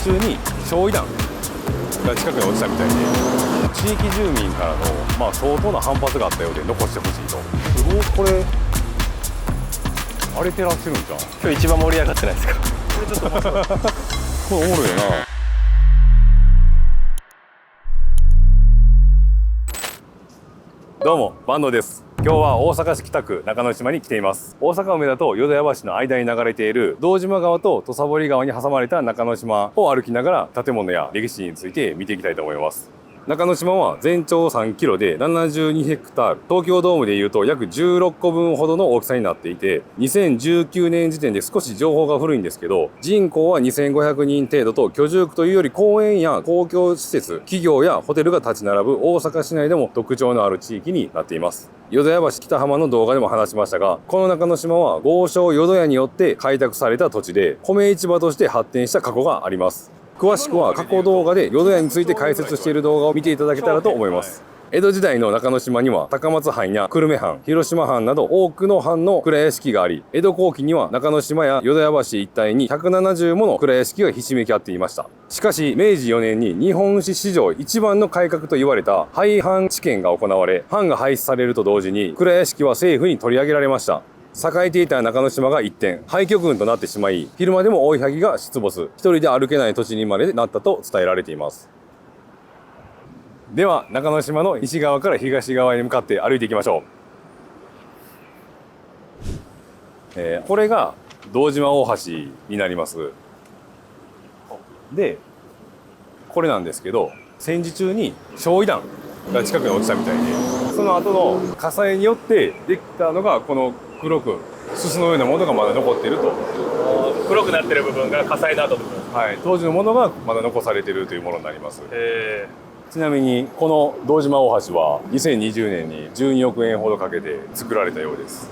中に焼夷弾が近くに落ちたみたいで、地域住民からの、相当な反発があったようで残してほしいと。これ荒れてらっしゃるんじゃん。今日一番盛り上がってないですか？これちょっとこれおもろいな。どうも坂東です。今日は大阪市北区中之島に来ています。大阪梅田と淀屋橋の間に流れている堂島川と土佐堀川に挟まれた中之島を歩きながら建物や歴史について見ていきたいと思います。中之島は全長3キロで72ヘクタール、東京ドームでいうと約16個分ほどの大きさになっていて、2019年時点で少し情報が古いんですけど、人口は2500人程度と、居住区というより公園や公共施設、企業やホテルが立ち並ぶ大阪市内でも特徴のある地域になっています。淀屋橋北浜の動画でも話しましたが、この中之島は豪商淀屋によって開拓された土地で、米市場として発展した過去があります。詳しくは過去動画で淀屋について解説している動画を見ていただけたらと思います。江戸時代の中之島には高松藩や久留米藩、広島藩など多くの藩の蔵屋敷があり、江戸後期には中之島や淀屋橋一帯に170もの蔵屋敷がひしめき合っていました。しかし明治4年に日本史史上一番の改革と言われた廃藩置県が行われ、藩が廃止されると同時に蔵屋敷は政府に取り上げられました。栄えていた中之島が一転、廃墟群となってしまい、昼間でも追いはぎが出没、一人で歩けない土地にまでなったと伝えられています。では、中之島の西側から東側に向かって歩いていきましょう。これが堂島大橋になります。で、これなんですけど、戦時中に焼夷弾が近くに落ちたみたいで、その後の火災によってできたのがこの黒くすすのようなものがまだ残っていると。黒くなってる部分が火災の後の部分。はい、当時のものがまだ残されているというものになります。ちなみにこの堂島大橋は2020年に12億円ほどかけて作られたようです。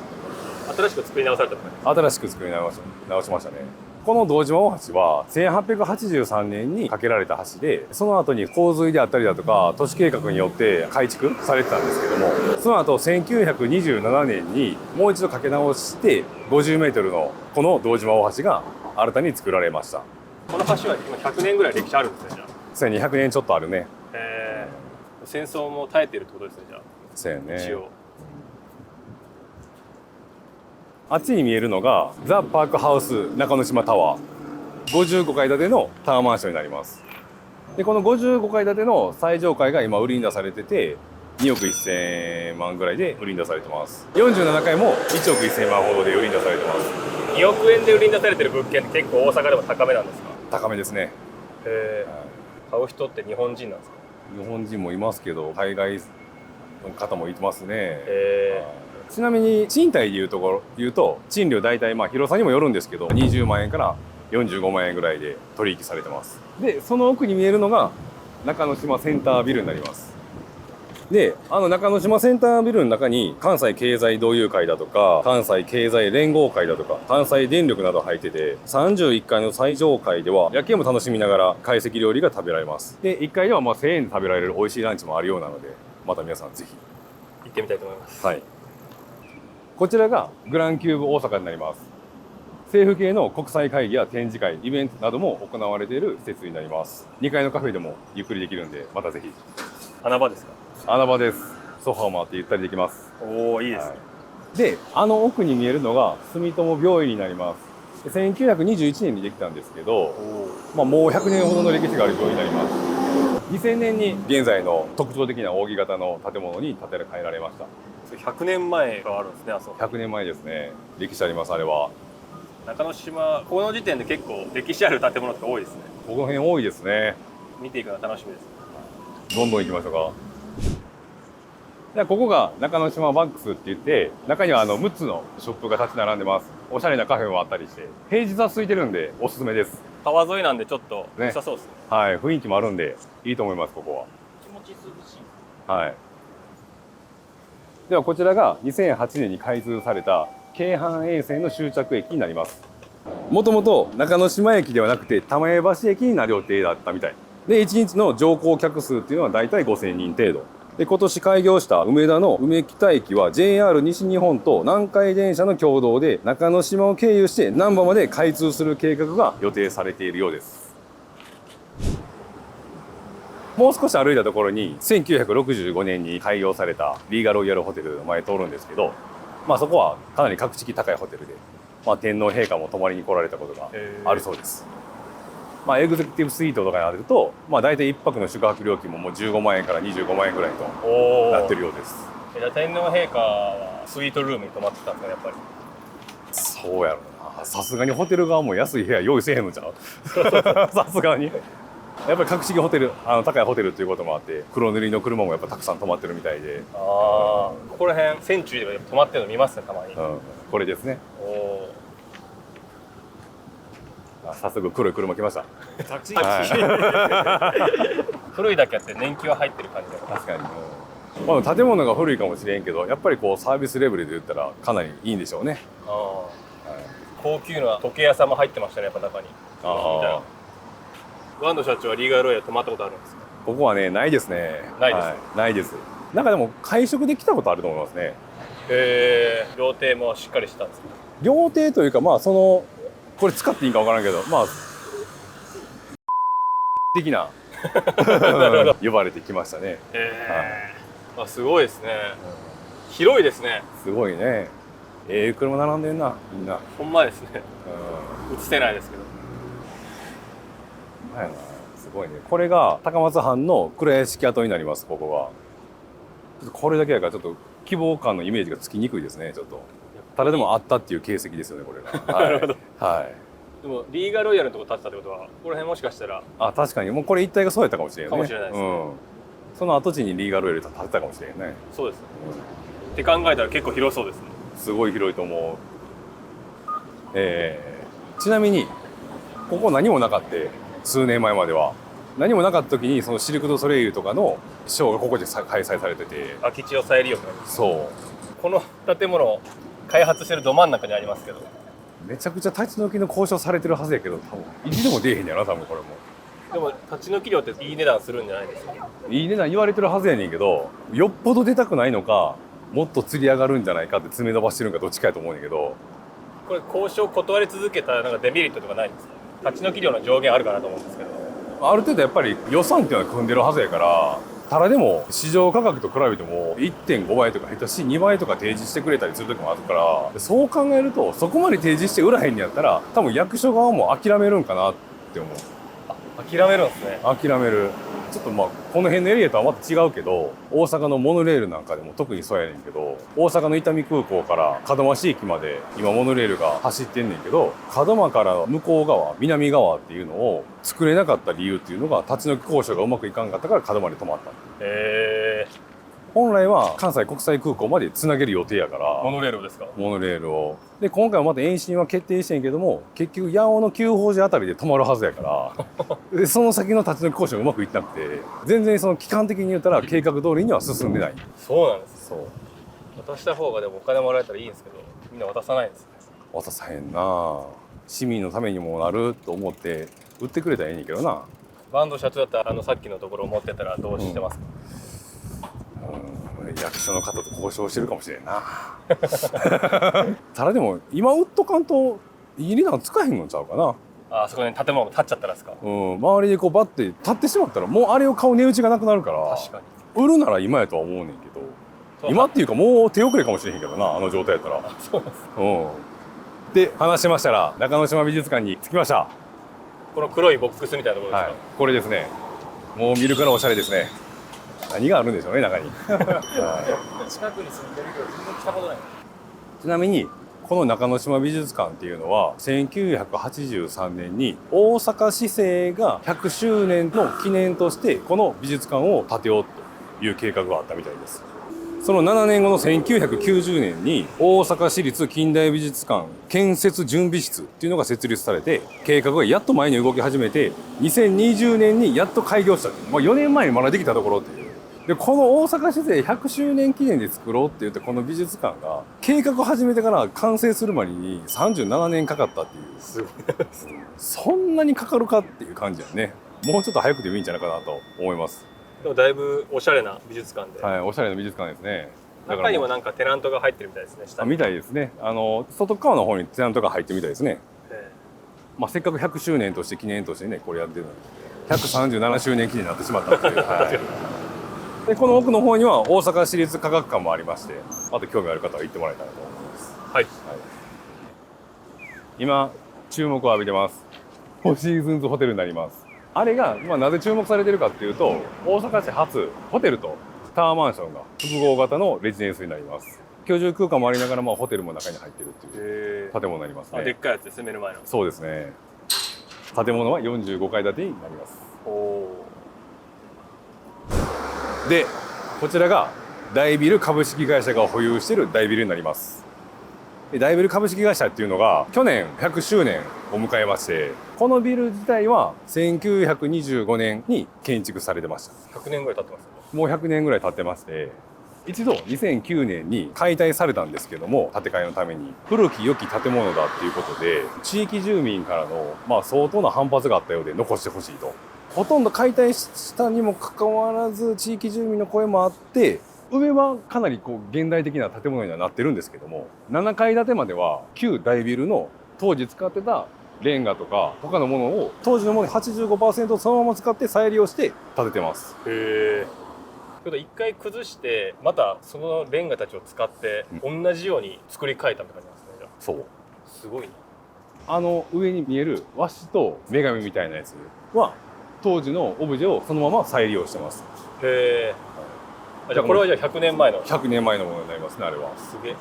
新しく作り直されたんですか？新しく作り直しましたね。この堂島大橋は1883年に架けられた橋で、その後に洪水であったりだとか都市計画によって改築されてたんですけども、その後1927年にもう一度架け直して50メートルのこの堂島大橋が新たに作られました。この橋は今100年ぐらい歴史あるんですね、じゃあ。そうやね、200年ちょっとあるね。戦争も耐えてるってことですね、じゃあ。そうやね。一応。あっちに見えるのがザ・パークハウス中之島タワー、55階建てのタワーマンションになります。でこの55階建ての最上階が今売りに出されてて、2億1000万ぐらいで売りに出されてます。47階も1億1000万ほどで売りに出されてます。2億円で売りに出されてる物件って結構大阪でも高めなんですか？高めですね。買う人って日本人なんですか？日本人もいますけど、海外の方もいますね。ちなみに賃貸で言うと賃料大体広さにもよるんですけど、20万円から45万円ぐらいで取引されてます。でその奥に見えるのが中之島センタービルになります。で中之島センタービルの中に関西経済同友会だとか関西経済連合会だとか関西電力など入ってて、31階の最上階では夜景も楽しみながら懐石料理が食べられます。で1階では1000円で食べられる美味しいランチもあるようなので、また皆さんぜひ行ってみたいと思います。はい。こちらがグランキューブ大阪になります。政府系の国際会議や展示会、イベントなども行われている施設になります。2階のカフェでもゆっくりできるんで、またぜひ。穴場ですか？穴場です。ソファーもあってゆったりできます。おー、いいですね。で、奥に見えるのが住友病院になります。1921年にできたんですけど、もう100年ほどの歴史がある病院になります。2000年に現在の特徴的な扇形の建物に建て替えられました。100年前があるんですね、あそこ。100年前ですね。歴史あります、あれは。中之島、この時点で結構歴史ある建物って多いですね。この辺多いですね。見ていくのが楽しみです。どんどん行きましょうか。ではここが中之島バックスって言って、中には6つのショップが立ち並んでます。おしゃれなカフェもあったりして、平日は空いてるんでおすすめです。川沿いなんでちょっと良さそうですね。はい、雰囲気もあるんでいいと思います。ここは気持ち涼しい。はい。ではこちらが2008年に開通された京阪沿線の終着駅になります。もともと中之島駅ではなくて玉江橋駅になる予定だったみたいで、1日の乗降客数っていうのはだいたい5000人程度で、今年開業した梅田の梅北駅は JR 西日本と南海電車の共同で中之島を経由して難波まで開通する計画が予定されているようです。もう少し歩いたところに1965年に開業されたリーガロイヤルホテルの前通るんですけど、まあそこはかなり格式高いホテルで、まあ、天皇陛下も泊まりに来られたことがあるそうです。まあ、エグゼクティブスイートとかになると、まあ、大体1泊の宿泊料金ももう15万円から25万円ぐらいとなってるようです。天皇陛下はスイートルームに泊まってたんですかね、やっぱり。そうやろな。さすがにホテル側も安い部屋用意せえへんのちゃうさすがに。やっぱり格式ホテル、高いホテルということもあって、黒塗りの車もやっぱたくさん止まってるみたいで。ああ、ここら辺センチュリーで止まってるの見ますね、たまに。これですね。早速黒い車来ました。タクシー。古いだけあって年季は入ってる感じだから。確かに。まあ、建物が古いかもしれんけど、やっぱりこうサービスレベルで言ったらかなりいいんでしょうね。高級な時計屋さんも入ってましたね、やっぱ中に。ワンド社長はリーガロイヤル泊まったことあるんですか？ここはね、ないですね。ないです、ないです。なんかでも会食で来たことあると思いますね。料亭もしっかりしたんですか？料亭というか、まあこれ使っていいんかわからんけど、まあ的な呼ばれてきましたね。すごいですね。広いですね。すごいね。車並んでんな、みんな。ほんまですね。映せないですけど。すごいね。これが高松藩の蔵屋敷跡になります。ここが。ちょっとこれだけやからちょっと希望感のイメージがつきにくいですね。ちょっと。ただでもあったっていう形跡ですよね、これが。なるほど。はい。でもリーガロイヤルのとこ建てたってことは、ここら辺もしかしたら。確かにもうこれ一帯がそうやったかもしれないね。かもしれないですね。その跡地にリーガロイヤル建てたかもしれないね。そうですね。って考えたら結構広そうですね。すごい広いと思う。ちなみにここ何もなかった数年前までは何もなかった時にそのシルク・ドゥ・ソレイユとかのショーがここで開催されてて、空き地を再利用とか。そう。この建物を開発してるど真ん中にありますけど。めちゃくちゃ立ち退きの交渉されてるはずやけど、多分一度も出えへんやな、多分これも。でも立ち退き料っていい値段するんじゃないですか？いい値段言われてるはずやねんけど、よっぽど出たくないのか、もっと釣り上がるんじゃないかって詰め伸ばしてるんかどっちかやと思うんやけど。これ交渉断り続けたなんかデメリットとかないんですか？立ち退き料の上限あるかなと思うんですけど。ある程度やっぱり予算っていうのは組んでるはずやから、ただでも市場価格と比べても 1.5 倍とか下手し2倍とか提示してくれたりする時もあるから、そう考えるとそこまで提示して売らへんにやったら多分役所側も諦めるんかなって思う。諦めるんですね。諦める。ちょっとまあこの辺のエリアとはまた違うけど、大阪のモノレールなんかでも特にそうやねんけど、大阪の伊丹空港から門真市駅まで今モノレールが走ってんねんけど、門真から向こう側、南側っていうのを作れなかった理由っていうのが立ち退き交渉がうまくいかんかったから門真に止まった。本来は関西国際空港までつなげる予定やから。モノレールですか？モノレールを。で今回はまた延伸は決定してんけども、結局八尾の久宝寺あたりで止まるはずやからでその先の立ち退き交渉がうまくいってなくて、全然その期間的に言ったら計画通りには進んでない。そうなんです。そう。渡した方がでもお金もらえたらいいんですけど、みんな渡さないんですね。渡さへんな。市民のためにもなると思って売ってくれたらいいねんけどな。坂東社長だったらさっきのところを持ってたらどうしてますか？役所の方と交渉してるかもしれんなただでも今売っとかんといい値段つかへんのちゃうかな。そこに建物が建っちゃったらですか？周りでこうバッて立ってしまったらもうあれを買う値打ちがなくなるから。確かに売るなら今やとは思うねんけど、今っていうかもう手遅れかもしれへんけどな、あの状態やったら。そうです。で話しましたら中之島美術館に着きました。この黒いボックスみたいなところですか？これですね。もう見るからおしゃれですね。何があるんでしょうね、中に。近くに住んでるけど全然来たことない。ちなみにこの中之島美術館っていうのは1983年に大阪市政が100周年の記念としてこの美術館を建てようという計画があったみたいです。その7年後の1990年に大阪市立近代美術館建設準備室っていうのが設立されて、計画がやっと前に動き始めて2020年にやっと開業した。4年前にまだできたところっていう。でこの大阪市政100周年記念で作ろうって言ってこの美術館が計画を始めてから完成するまでに37年かかったっていう。すごい。そんなにかかるかっていう感じやね。もうちょっと早くてもいいんじゃないかなと思います。でもだいぶおしゃれな美術館で、はい、おしゃれな美術館ですね。中にもなんかテナントが入ってるみたいですね。下にみたいですね。外側の方にテナントが入ってるみたいですね。せっかく100周年として記念としてねこれやってるのに。137周年記念になってしまったっていう、はい、でこの奥の方には大阪市立科学館もありまして、あと興味ある方は行ってもらえたらと思います。はい、今注目を浴びてます。フォーシーズンズホテルになります。あれが、なぜ注目されてるかっていうと、大阪市初ホテルとタワーマンションが複合型のレジデンスになります。居住空間もありながら、ホテルも中に入ってるっていう建物になりますね。でっかいやつですね、目の前の。そうですね。建物は45階建てになります。で、こちらが大ビル株式会社が保有している大ビルになります。大ビル株式会社っていうのが去年100周年を迎えまして、このビル自体は1925年に建築されてました。100年ぐらい経ってますね。もう100年ぐらい経ってまして、一度2009年に解体されたんですけども、建て替えのために古き良き建物だっていうことで地域住民からの相当な反発があったようで残してほしいと。ほとんど解体したにもかかわらず地域住民の声もあって、上はかなり現代的な建物にはなってるんですけども、7階建てまでは旧大ビルの当時使ってたレンガとか他のものを当時のもの 85% をそのまま使って再利用して建ててます。へー。一回崩してまたそのレンガたちを使って同じように作り変えたって感じなんですね。じゃあそうすごいな。上に見える和紙と女神みたいなやつは当時のオブジェをそのまま再利用してます。へー。じゃあこれはじゃあ100年前の100年前のものになりますね。あれはすげえ。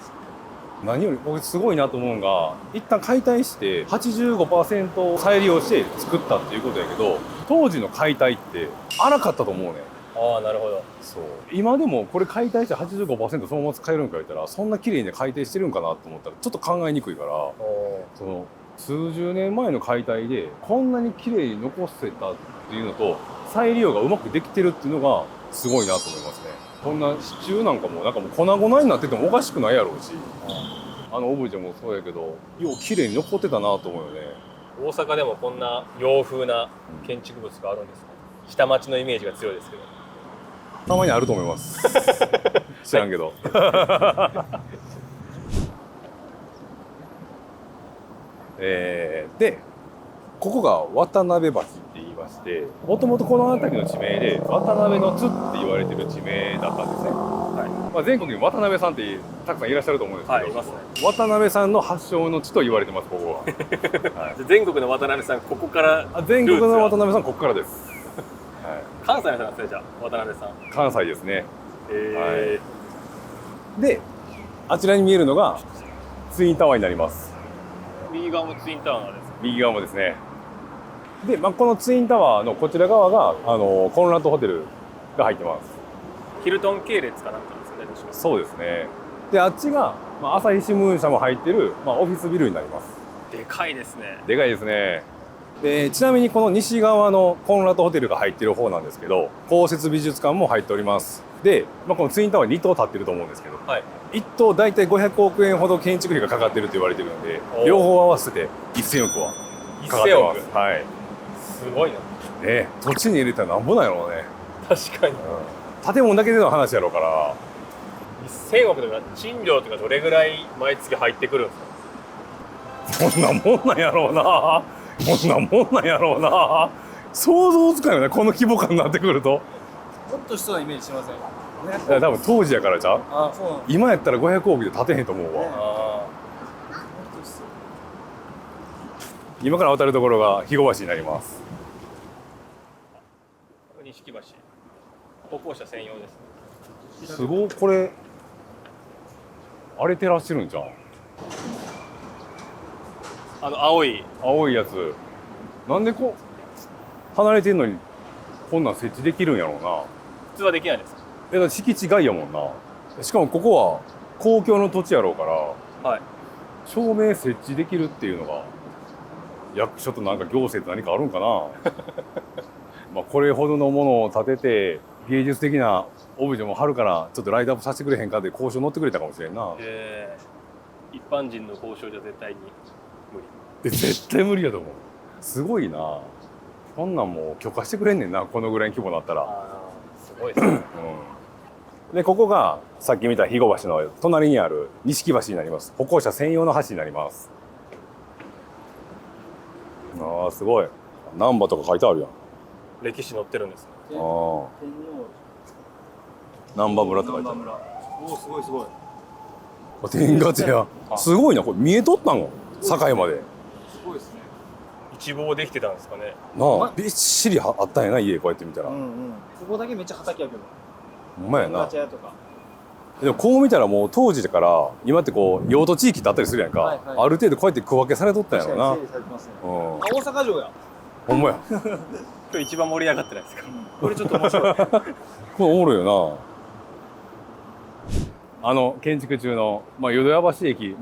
何より僕すごいなと思うのが、一旦解体して 85% 再利用して作ったっていうことやけど、当時の解体って荒かったと思うね。ああ、なるほど。そう今でもこれ解体して 85% そのまま使えるんか言ったら、そんな綺麗に解体してるんかなと思ったらちょっと考えにくいから、その数十年前の解体でこんなに綺麗に残せたっていうのと再利用がうまくできてるっていうのがすごいなと思いますね。こんな支柱なんかももう粉々になっててもおかしくないやろうし、オブジェもそうやけどよう綺麗に残ってたなと思うよね。大阪でもこんな洋風な建築物があるんですか？下町のイメージが強いですけど。たまにあると思います知らんけどでここが渡辺橋って言いまして、もともとこの辺りの地名で渡辺の津って言われてる地名だったんですね。はい。全国に渡辺さんってたくさんいらっしゃると思うんですけど、はい、いますね。渡辺さんの発祥の地と言われてます、ここは。はい、全国の渡辺さん、ここから全国の渡辺さん、ここからです。はい、関西の人なんですね、じゃあ渡辺さん。関西ですね。はい。で、あちらに見えるのがツインタワーになります。右側もツインタワーなんですか？右側もですね。で、このツインタワーのこちら側がコンラッドホテルが入ってます。ヒルトン系列かなんかですね、確か。そうですね。で、あっちが、朝日新聞社も入ってる、オフィスビルになります。でかいですね。でかいですね。で、ちなみにこの西側のコンラッドホテルが入ってる方なんですけど、公設美術館も入っております。で、このツインタワー2棟建ってると思うんですけど、はい、1棟大体500億円ほど建築費がかかってると言われてるので、両方合わせて1000億はかかってます。はい。すごいな。ね、土地に入れたらなんぼなんやろうね。確かに。建物だけでの話やろうから。1000億とか賃料とかどれぐらい毎月入ってくるんですか？こんなもんなんやろうな。こんなもんなんやろうな。想像つかないよね、この規模感になってくると。もっとしそうなイメージしません？多分当時やからじゃん。あ、そうなんだ。今やったら500億で建てへんと思うわ。今から渡るところが肥後橋になります。錦橋。歩行者専用です。すごい、これあれ照らしてるんじゃん。青いやつ。なんで離れてんのにこんなん設置できるんやろうな。普通はできないですか？だって敷地外やもんな。しかもここは公共の土地やろうから、はい、照明設置できるっていうのが役所となんか行政と何かあるんかなこれほどのものを建てて芸術的なオブジェも貼るからちょっとライトアップさせてくれへんかで交渉乗ってくれたかもしれんな。一般人の交渉じゃ絶対に無理。絶対無理やと思う。すごいな。こんなんもう許可してくれんねんな、このぐらいの規模になったら。すごいですね。で、ここがさっき見た肥後橋の隣にある錦橋になります。歩行者専用の橋になります。ああ、すごい。難波とか書いてあるやん。歴史載ってるんですね。ああ、天皇難波村って書いてある。難波村。おお、すごいすごい。天勝屋。すごいな、これ見えとったの境まで。すごいですね。一望できてたんですかね。なあ、びっしりあったんやな、家こうやって見たら。うんうん。ここだけめっちゃ畑やけど。ほんまやな天勝。屋とか。でもこう見たらもう当時だから今ってこう用途地域ってあったりするやんか、はいはいある程度こうやって区分けされとったんやろな。整理されてますね。うん、あ、大阪城や。ほんまや。今日一番盛り上がってないですか。これちょっと面白い。これおもろいよな。建築中の、淀屋橋駅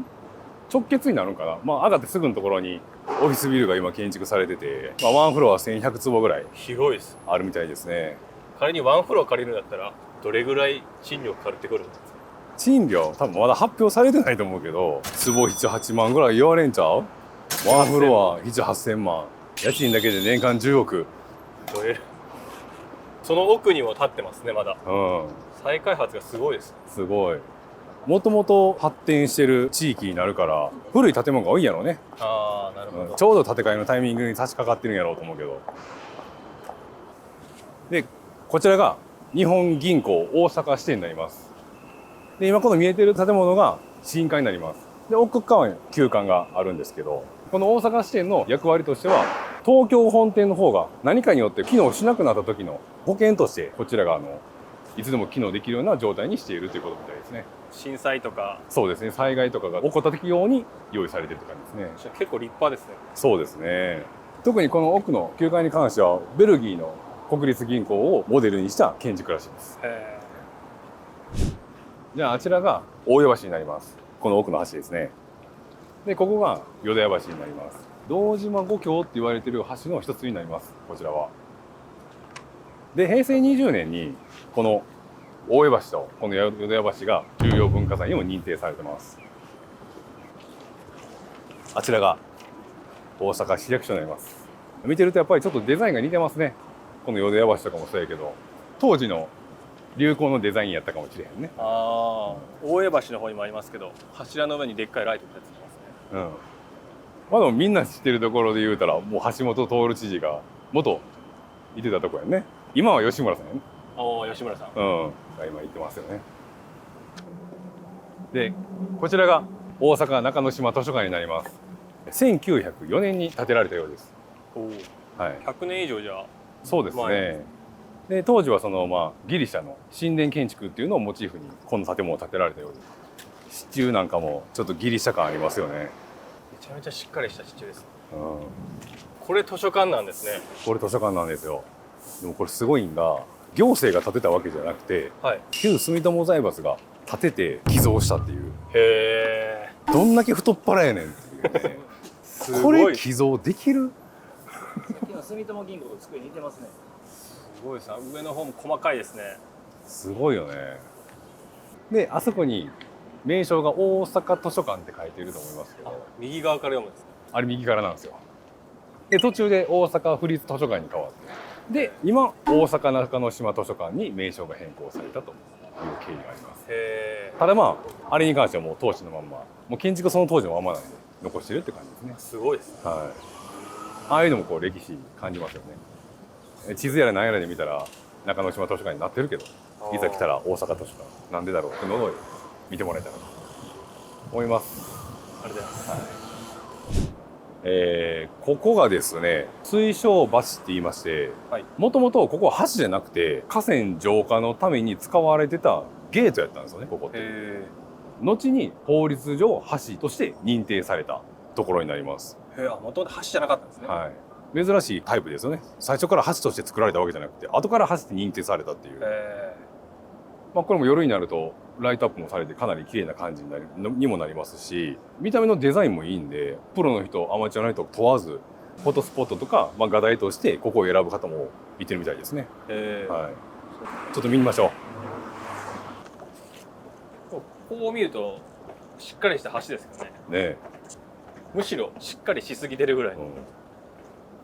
直結になるんかな、上がってすぐのところにオフィスビルが今建築されてて、ワンフロア1100坪ぐらい広いです。あるみたいですね。仮にワンフロア借りるんだったらどれぐらい賃料かかってくるんですか。賃料多分まだ発表されてないと思うけど、坪78万ぐらい言われんちゃう。ワンフロア7、8000万、家賃だけで年間10億。その奥にも建ってますね、まだ。うん、再開発がすごいです。すごい。もともと発展してる地域になるから古い建物が多いんやろうね。ああ、なるほど。ちょうど建て替えのタイミングに差し掛かってるんやろうと思うけど。でこちらが日本銀行大阪支店になります。で今この見えてる建物が新館になります。で奥側に旧館があるんですけど、この大阪支店の役割としては東京本店の方が何かによって機能しなくなった時の保険としてこちらがいつでも機能できるような状態にしているということみたいですね。震災とか。そうですね、災害とかが起こった時用に用意されてるって感じですね。結構立派ですね。そうですね。特にこの奥の9階に関してはベルギーの国立銀行をモデルにした建築らしいです。じゃああちらが大江橋になります。この奥の橋ですね。でここが淀屋橋になります。堂島五橋って言われている橋の一つになります、こちらは。で平成20年にこの大江橋とこの淀屋橋が重要文化財にも認定されてます。あちらが大阪市役所になります。見てるとやっぱりちょっとデザインが似てますね。この淀屋橋とかもそうやけど当時の流行のデザインやったかもしれへんね。ああ、大江橋の方にもありますけど、柱の上にでっかいライトがついてますね。でもみんな知ってるところで言うたらもう橋本徹知事が元いてたとこやね。今は吉村さんやね。おお、吉村さん。が今言ってますよね。でこちらが大阪中之島図書館になります。1904年に建てられたようです。おお、はい、100年以上じゃ。そうですね。で当時はギリシャの神殿建築っていうのをモチーフにこの建物を建てられたようです。支柱なんかもちょっとギリシャ感ありますよね。めちゃめちゃしっかりした支柱です。うん、これ図書館なんですね。これ図書館なんですよ。でもこれすごいんが行政が建てたわけじゃなくて、はい、旧住友財閥が建てて寄贈したっていう。へえ。どんだけ太っ腹やねんっていうね。すごい。これ寄贈できる？さっきの住友銀行と机似てますね。すごいですね。上の方も細かいですね。すごいよね。であそこに名称が大阪図書館って書いてると思いますけど、右側から読むんですね。あれ右からなんですよ。で途中で大阪府立図書館に変わって、で今大阪中之島図書館に名称が変更されたという経緯があります。へえ。ただあれに関してはもう当時のまんま、もう建築その当時のまんまなんで残してるって感じですね。すごいですね。はい。ああいうのもこう歴史感じますよね。地図やら何やらで見たら中之島図書館になってるけど、いざ来たら大阪図書館なんでだろうっていうのを見てもらえたらと思います。ありがとうございます。ここがですね水晶橋って言いまして、もともとここは橋じゃなくて河川浄化のために使われてたゲートやったんですよね、ここって。後に法律上橋として認定されたところになります。もともと橋じゃなかったんですね。はい、珍しいタイプですよね。最初から橋として作られたわけじゃなくて後から橋って認定されたっていう。これも夜になるとライトアップもされてかなり綺麗な感じにもなりますし、見た目のデザインもいいんでプロの人アマチュアの人問わずフォトスポットとか、画題としてここを選ぶ方もいてるみたいですね。はい、ちょっと見ましょう。こう見るとしっかりした橋ですよね。ね。むしろしっかりしすぎてるぐらい。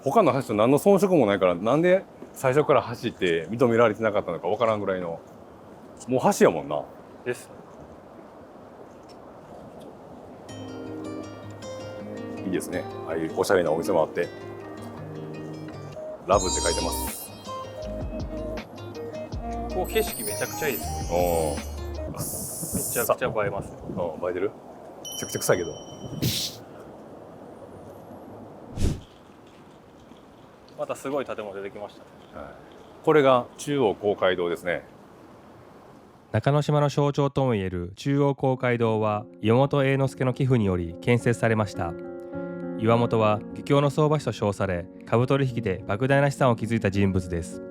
他の橋と何の遜色もないから、なんで最初から橋って認められてなかったのかわからんぐらいのもう橋やもんな。です。いいですね。ああいうおしゃれなお店もあって、ラブって書いてます。も景色めちゃくちゃいいですよ。おお。めちゃくちゃ映えます。映えてる？めちゃくちゃ臭いけど。またすごい建物出てきましたね。これが中央公会堂ですね。中之島の象徴ともいえる中央公会堂は岩本栄之助の寄付により建設されました。岩本は漁協の相場師と称され、株取引で莫大な資産を築いた人物です。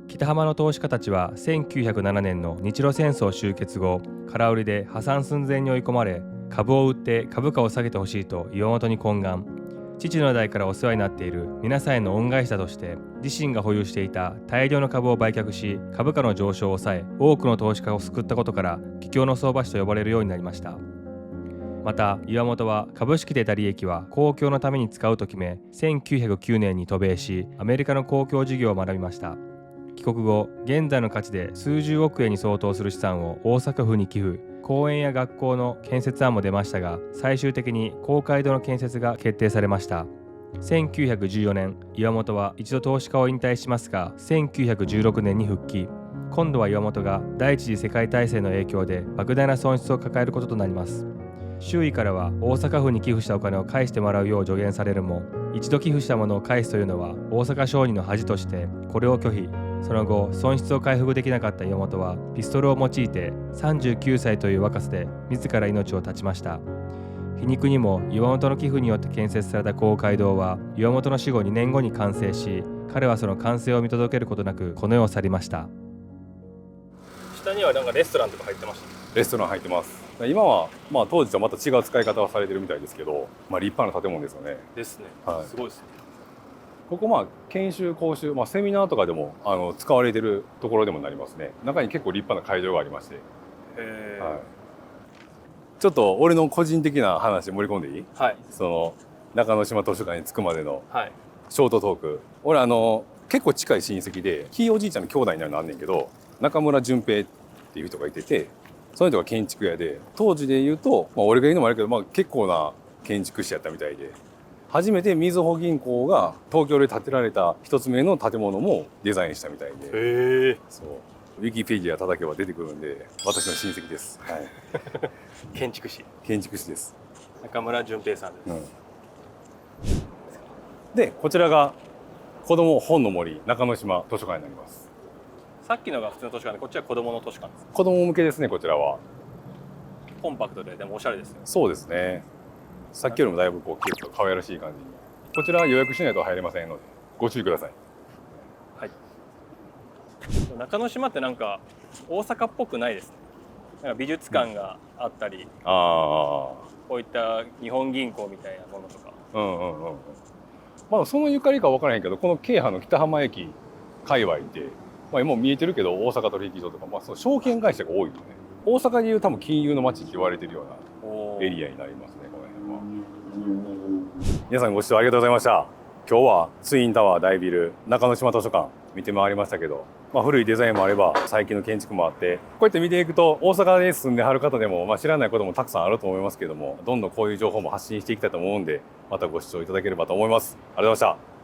北浜の投資家たちは1907年の日露戦争終結後、空売りで破産寸前に追い込まれ、株を売って株価を下げてほしいと岩本に懇願。父の代からお世話になっている皆さんへの恩返しだとして、自身が保有していた大量の株を売却し、株価の上昇を抑え、多くの投資家を救ったことから漁協の相場師と呼ばれるようになりました。また岩本は株式で得た利益は公共のために使うと決め、1909年に渡米し、アメリカの公共事業を学びました。帰国後、現在の価値で数十億円に相当する資産を大阪府に寄付、公園や学校の建設案も出ましたが、最終的に公会堂の建設が決定されました。1914年、岩本は一度投資家を引退しますが、1916年に復帰。今度は岩本が第一次世界大戦の影響で莫大な損失を抱えることとなります。周囲からは大阪府に寄付したお金を返してもらうよう助言されるも、一度寄付したものを返すというのは大阪商人の恥としてこれを拒否。その後、損失を回復できなかった岩本はピストルを用いて39歳という若さで自ら命を絶ちました。皮肉にも岩本の寄付によって建設された公会堂は岩本の死後2年後に完成し、彼はその完成を見届けることなくこの世を去りました。下にはなんかレストランとか入ってました。レストラン入ってます。今は、当時とまた違う使い方はされてるみたいですけど、立派な建物ですよね。ですね。はいすごいですね。ここ研修講習、セミナーとかでも使われてるところでもなりますね。中に結構立派な会場がありまして、ちょっと俺の個人的な話盛り込んでいい？はい。その中之島図書館に着くまでのはい。ショートトーク。俺結構近い親戚で、ひいおじいちゃんの兄弟になるのあんねんけど、中村淳平っていう人がいてて、その人が建築屋で、当時で言うと、俺が言うのもあるけど、結構な建築士やったみたいで、初めてみずほ銀行が東京で建てられた一つ目の建物もデザインしたみたいで、そうウィキペディア叩けば出てくるんで、私の親戚です。はい、建築士建築士です。中村淳平さんです。で、こちらが子ども本の森中之島図書館になります。さっきのが普通の図書館で、こっちは子供の図書館です。子ども向けですね、こちらは。コンパクトで、でもおしゃれですね。そうですね。さっきよりもだいぶキュッと可愛らしい感じに。こちらは予約しないと入れませんので、ご注意ください。はい。中之島ってなんか大阪っぽくないですね。なんか美術館があったり、こういった日本銀行みたいなものとか。そのゆかりか分からへんけど、この京阪の北浜駅界隈って、今見えてるけど大阪取引所とか、その証券会社が多いよね。大阪でいう多分金融の街って言われてるようなエリアになりますね、この辺は。皆さんご視聴ありがとうございました。今日はツインタワー大ビル中之島図書館見て回りましたけど、古いデザインもあれば最近の建築もあって、こうやって見ていくと大阪で住んではる方でも、知らないこともたくさんあると思いますけども、どんどんこういう情報も発信していきたいと思うんで、またご視聴いただければと思います。ありがとうございました。